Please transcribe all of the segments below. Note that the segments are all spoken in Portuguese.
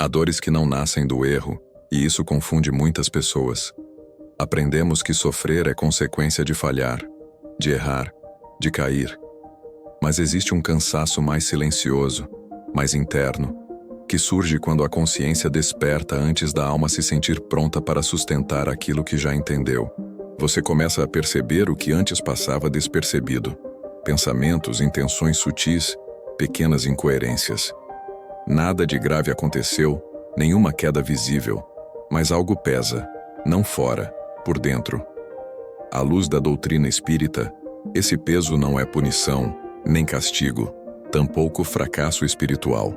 Há dores que não nascem do erro, e isso confunde muitas pessoas. Aprendemos que sofrer é consequência de falhar, de errar, de cair. Mas existe um cansaço mais silencioso, mais interno, que surge quando a consciência desperta antes da alma se sentir pronta para sustentar aquilo que já entendeu. Você começa a perceber o que antes passava despercebido. Pensamentos, intenções sutis, pequenas incoerências. Nada de grave aconteceu, nenhuma queda visível, mas algo pesa, não fora, por dentro. À luz da doutrina espírita, esse peso não é punição, nem castigo, tampouco fracasso espiritual.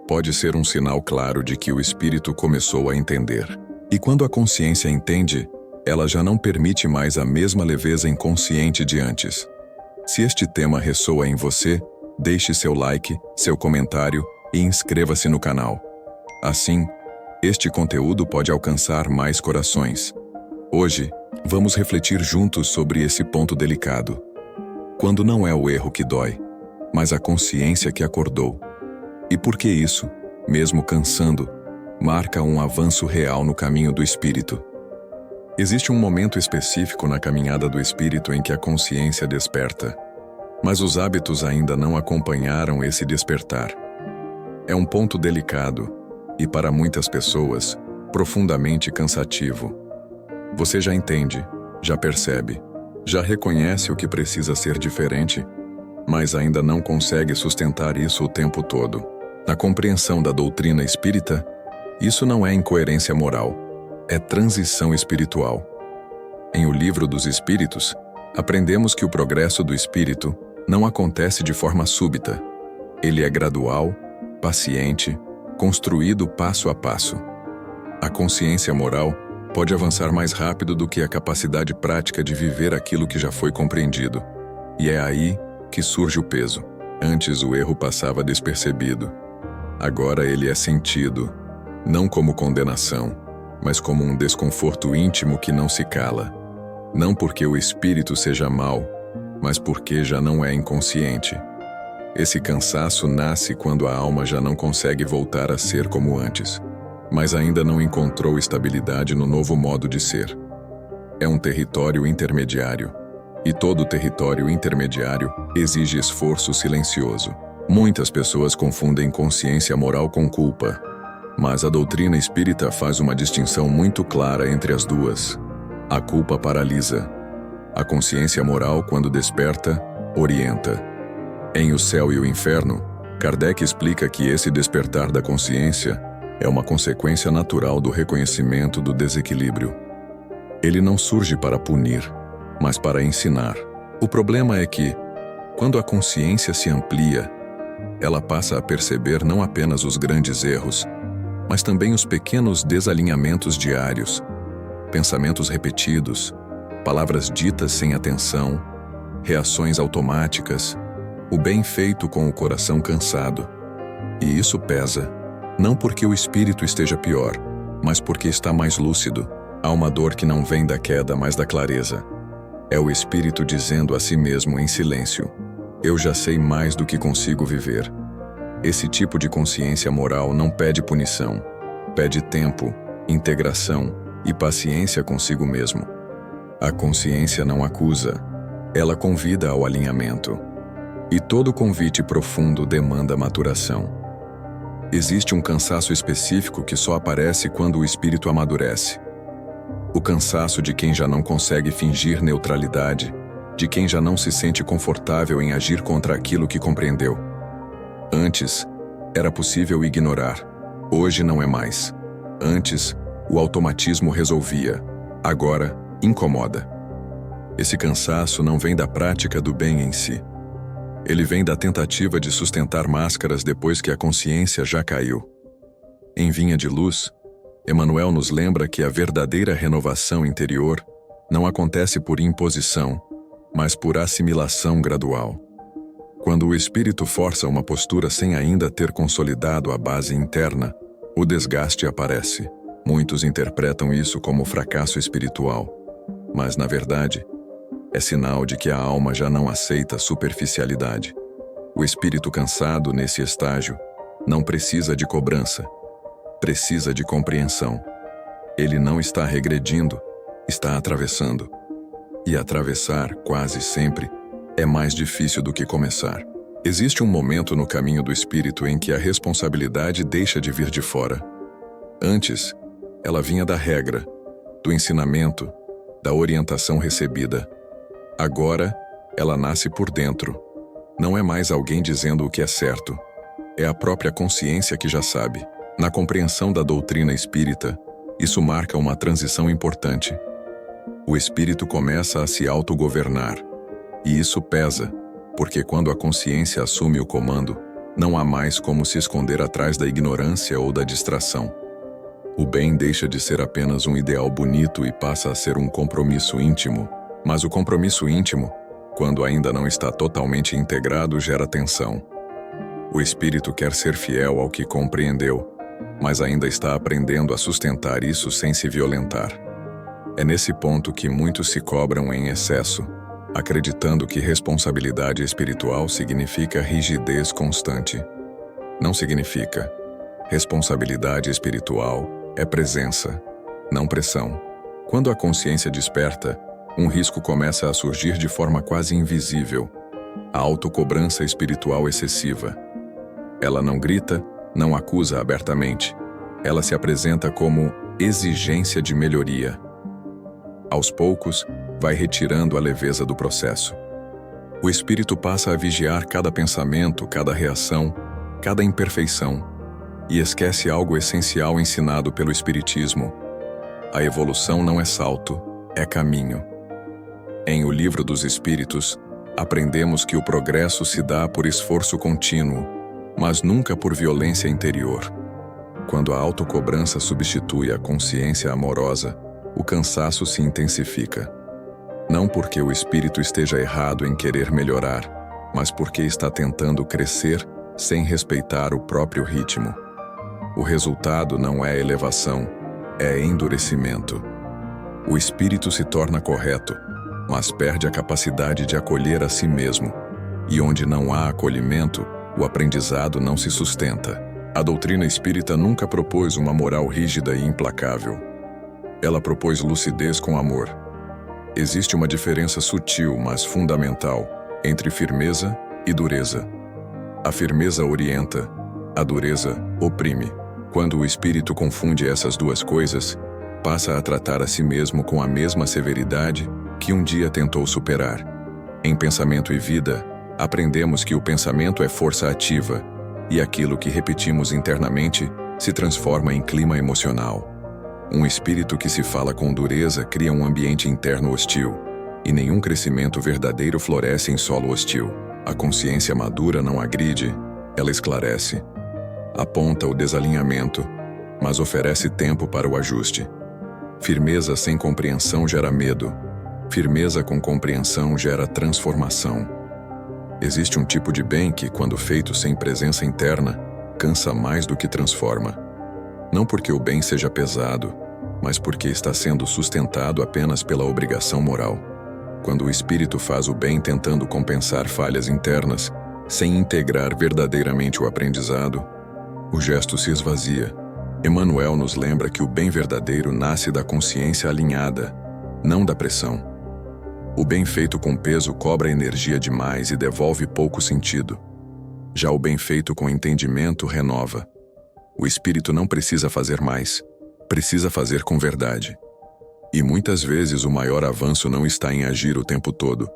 Pode ser um sinal claro de que o espírito começou a entender. E quando a consciência entende, ela já não permite mais a mesma leveza inconsciente de antes. Se este tema ressoa em você, deixe seu like, seu comentário e inscreva-se no canal. Assim, este conteúdo pode alcançar mais corações. Hoje, vamos refletir juntos sobre esse ponto delicado. Quando não é o erro que dói, mas a consciência que acordou. E por que isso, mesmo cansando, marca um avanço real no caminho do espírito? Existe um momento específico na caminhada do espírito em que a consciência desperta, mas os hábitos ainda não acompanharam esse despertar. É um ponto delicado e, para muitas pessoas, profundamente cansativo. Você já entende, já percebe, já reconhece o que precisa ser diferente, mas ainda não consegue sustentar isso o tempo todo. Na compreensão da doutrina espírita, isso não é incoerência moral, é transição espiritual. Em O Livro dos Espíritos, aprendemos que o progresso do espírito não acontece de forma súbita. Ele é gradual, paciente, construído passo a passo. A consciência moral pode avançar mais rápido do que a capacidade prática de viver aquilo que já foi compreendido. E é aí que surge o peso. Antes o erro passava despercebido. Agora ele é sentido, não como condenação, mas como um desconforto íntimo que não se cala. Não porque o espírito seja mau, mas porque já não é inconsciente. Esse cansaço nasce quando a alma já não consegue voltar a ser como antes, mas ainda não encontrou estabilidade no novo modo de ser. É um território intermediário, e todo território intermediário exige esforço silencioso. Muitas pessoas confundem consciência moral com culpa, mas a doutrina espírita faz uma distinção muito clara entre as duas. A culpa paralisa. A consciência moral, quando desperta, orienta. Em O Céu e o Inferno, Kardec explica que esse despertar da consciência é uma consequência natural do reconhecimento do desequilíbrio. Ele não surge para punir, mas para ensinar. O problema é que, quando a consciência se amplia, ela passa a perceber não apenas os grandes erros, mas também os pequenos desalinhamentos diários, pensamentos repetidos, palavras ditas sem atenção, reações automáticas, o bem feito com o coração cansado. E isso pesa, não porque o espírito esteja pior, mas porque está mais lúcido. Há uma dor que não vem da queda, mas da clareza. É o espírito dizendo a si mesmo em silêncio: eu já sei mais do que consigo viver. Esse tipo de consciência moral não pede punição, pede tempo, integração e paciência consigo mesmo. A consciência não acusa, ela convida ao alinhamento. E todo convite profundo demanda maturação. Existe um cansaço específico que só aparece quando o espírito amadurece. O cansaço de quem já não consegue fingir neutralidade, de quem já não se sente confortável em agir contra aquilo que compreendeu. Antes, era possível ignorar. Hoje não é mais. Antes, o automatismo resolvia. Agora, incomoda. Esse cansaço não vem da prática do bem em si. Ele vem da tentativa de sustentar máscaras depois que a consciência já caiu. Em Vinha de Luz, Emmanuel nos lembra que a verdadeira renovação interior não acontece por imposição, mas por assimilação gradual. Quando o espírito força uma postura sem ainda ter consolidado a base interna, o desgaste aparece. Muitos interpretam isso como fracasso espiritual, mas, na verdade, é sinal de que a alma já não aceita superficialidade. O espírito cansado nesse estágio não precisa de cobrança, precisa de compreensão. Ele não está regredindo, está atravessando. E atravessar, quase sempre, é mais difícil do que começar. Existe um momento no caminho do espírito em que a responsabilidade deixa de vir de fora. Antes, ela vinha da regra, do ensinamento, da orientação recebida. Agora, ela nasce por dentro. Não é mais alguém dizendo o que é certo. É a própria consciência que já sabe. Na compreensão da doutrina espírita, isso marca uma transição importante. O espírito começa a se autogovernar. E isso pesa, porque quando a consciência assume o comando, não há mais como se esconder atrás da ignorância ou da distração. O bem deixa de ser apenas um ideal bonito e passa a ser um compromisso íntimo. Mas o compromisso íntimo, quando ainda não está totalmente integrado, gera tensão. O espírito quer ser fiel ao que compreendeu, mas ainda está aprendendo a sustentar isso sem se violentar. É nesse ponto que muitos se cobram em excesso, acreditando que responsabilidade espiritual significa rigidez constante. Não significa. Responsabilidade espiritual é presença, não pressão. Quando a consciência desperta, um risco começa a surgir de forma quase invisível: a autocobrança espiritual excessiva. Ela não grita, não acusa abertamente. Ela se apresenta como exigência de melhoria. Aos poucos, vai retirando a leveza do processo. O espírito passa a vigiar cada pensamento, cada reação, cada imperfeição, e esquece algo essencial ensinado pelo Espiritismo. A evolução não é salto, é caminho. Em O Livro dos Espíritos, aprendemos que o progresso se dá por esforço contínuo, mas nunca por violência interior. Quando a autocobrança substitui a consciência amorosa, o cansaço se intensifica. Não porque o espírito esteja errado em querer melhorar, mas porque está tentando crescer sem respeitar o próprio ritmo. O resultado não é elevação, é endurecimento. O espírito se torna correto, mas perde a capacidade de acolher a si mesmo. E onde não há acolhimento, o aprendizado não se sustenta. A doutrina espírita nunca propôs uma moral rígida e implacável. Ela propôs lucidez com amor. Existe uma diferença sutil, mas fundamental, entre firmeza e dureza. A firmeza orienta, a dureza oprime. Quando o espírito confunde essas duas coisas, passa a tratar a si mesmo com a mesma severidade que um dia tentou superar. Em Pensamento e Vida, aprendemos que o pensamento é força ativa, e aquilo que repetimos internamente se transforma em clima emocional. Um espírito que se fala com dureza cria um ambiente interno hostil, e nenhum crescimento verdadeiro floresce em solo hostil. A consciência madura não agride, ela esclarece. Aponta o desalinhamento, mas oferece tempo para o ajuste. Firmeza sem compreensão gera medo. Firmeza com compreensão gera transformação. Existe um tipo de bem que, quando feito sem presença interna, cansa mais do que transforma. Não porque o bem seja pesado, mas porque está sendo sustentado apenas pela obrigação moral. Quando o espírito faz o bem tentando compensar falhas internas, sem integrar verdadeiramente o aprendizado, o gesto se esvazia. Emmanuel nos lembra que o bem verdadeiro nasce da consciência alinhada, não da pressão. O bem feito com peso cobra energia demais e devolve pouco sentido. Já o bem feito com entendimento renova. O espírito não precisa fazer mais, precisa fazer com verdade. E muitas vezes o maior avanço não está em agir o tempo todo,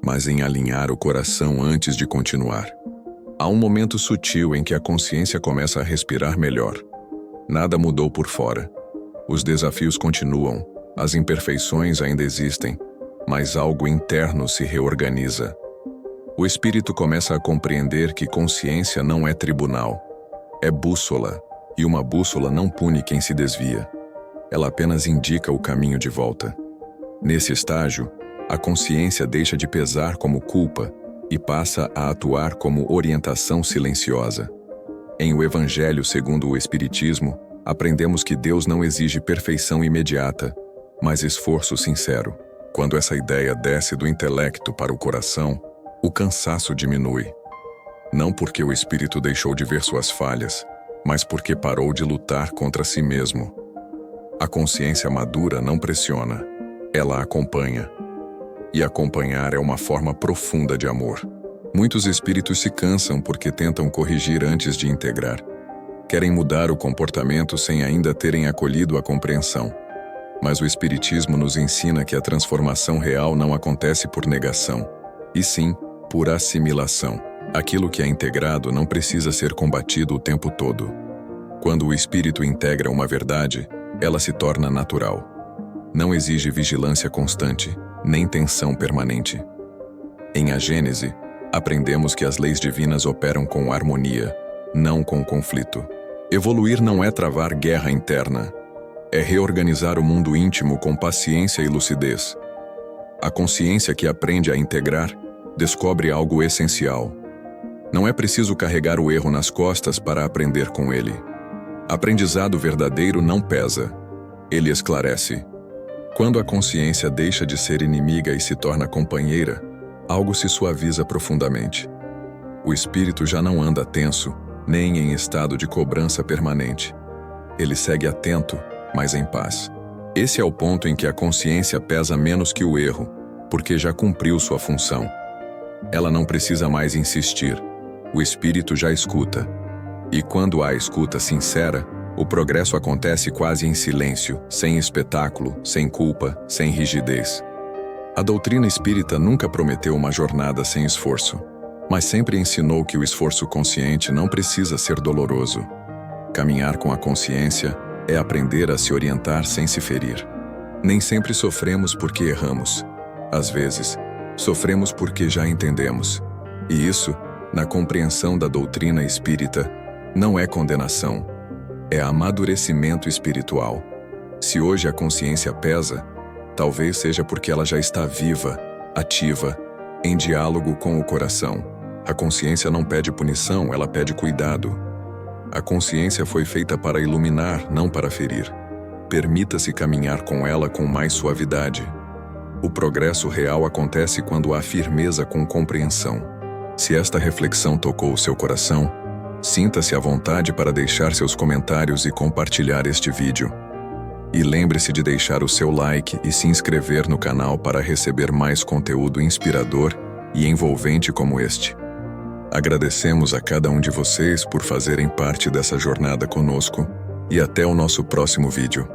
mas em alinhar o coração antes de continuar. Há um momento sutil em que a consciência começa a respirar melhor. Nada mudou por fora. Os desafios continuam, as imperfeições ainda existem, mas algo interno se reorganiza. O espírito começa a compreender que consciência não é tribunal, é bússola, e uma bússola não pune quem se desvia. Ela apenas indica o caminho de volta. Nesse estágio, a consciência deixa de pesar como culpa e passa a atuar como orientação silenciosa. Em O Evangelho segundo o Espiritismo, aprendemos que Deus não exige perfeição imediata, mas esforço sincero. Quando essa ideia desce do intelecto para o coração, o cansaço diminui. Não porque o espírito deixou de ver suas falhas, mas porque parou de lutar contra si mesmo. A consciência madura não pressiona, ela acompanha. E acompanhar é uma forma profunda de amor. Muitos espíritos se cansam porque tentam corrigir antes de integrar. Querem mudar o comportamento sem ainda terem acolhido a compreensão. Mas o Espiritismo nos ensina que a transformação real não acontece por negação, e sim por assimilação. Aquilo que é integrado não precisa ser combatido o tempo todo. Quando o espírito integra uma verdade, ela se torna natural. Não exige vigilância constante, nem tensão permanente. Em A Gênese, aprendemos que as leis divinas operam com harmonia, não com conflito. Evoluir não é travar guerra interna, é reorganizar o mundo íntimo com paciência e lucidez. A consciência que aprende a integrar descobre algo essencial. Não é preciso carregar o erro nas costas para aprender com ele. Aprendizado verdadeiro não pesa, ele esclarece. Quando a consciência deixa de ser inimiga e se torna companheira, algo se suaviza profundamente. O espírito já não anda tenso, nem em estado de cobrança permanente. Ele segue atento, mas em paz. Esse é o ponto em que a consciência pesa menos que o erro, porque já cumpriu sua função. Ela não precisa mais insistir. O espírito já escuta. E quando há escuta sincera, o progresso acontece quase em silêncio, sem espetáculo, sem culpa, sem rigidez. A doutrina espírita nunca prometeu uma jornada sem esforço, mas sempre ensinou que o esforço consciente não precisa ser doloroso. Caminhar com a consciência é aprender a se orientar sem se ferir. Nem sempre sofremos porque erramos. Às vezes, sofremos porque já entendemos. E isso, na compreensão da doutrina espírita, não é condenação, é amadurecimento espiritual. Se hoje a consciência pesa, talvez seja porque ela já está viva, ativa, em diálogo com o coração. A consciência não pede punição, ela pede cuidado. A consciência foi feita para iluminar, não para ferir. Permita-se caminhar com ela com mais suavidade. O progresso real acontece quando há firmeza com compreensão. Se esta reflexão tocou o seu coração, sinta-se à vontade para deixar seus comentários e compartilhar este vídeo. E lembre-se de deixar o seu like e se inscrever no canal para receber mais conteúdo inspirador e envolvente como este. Agradecemos a cada um de vocês por fazerem parte dessa jornada conosco e até o nosso próximo vídeo.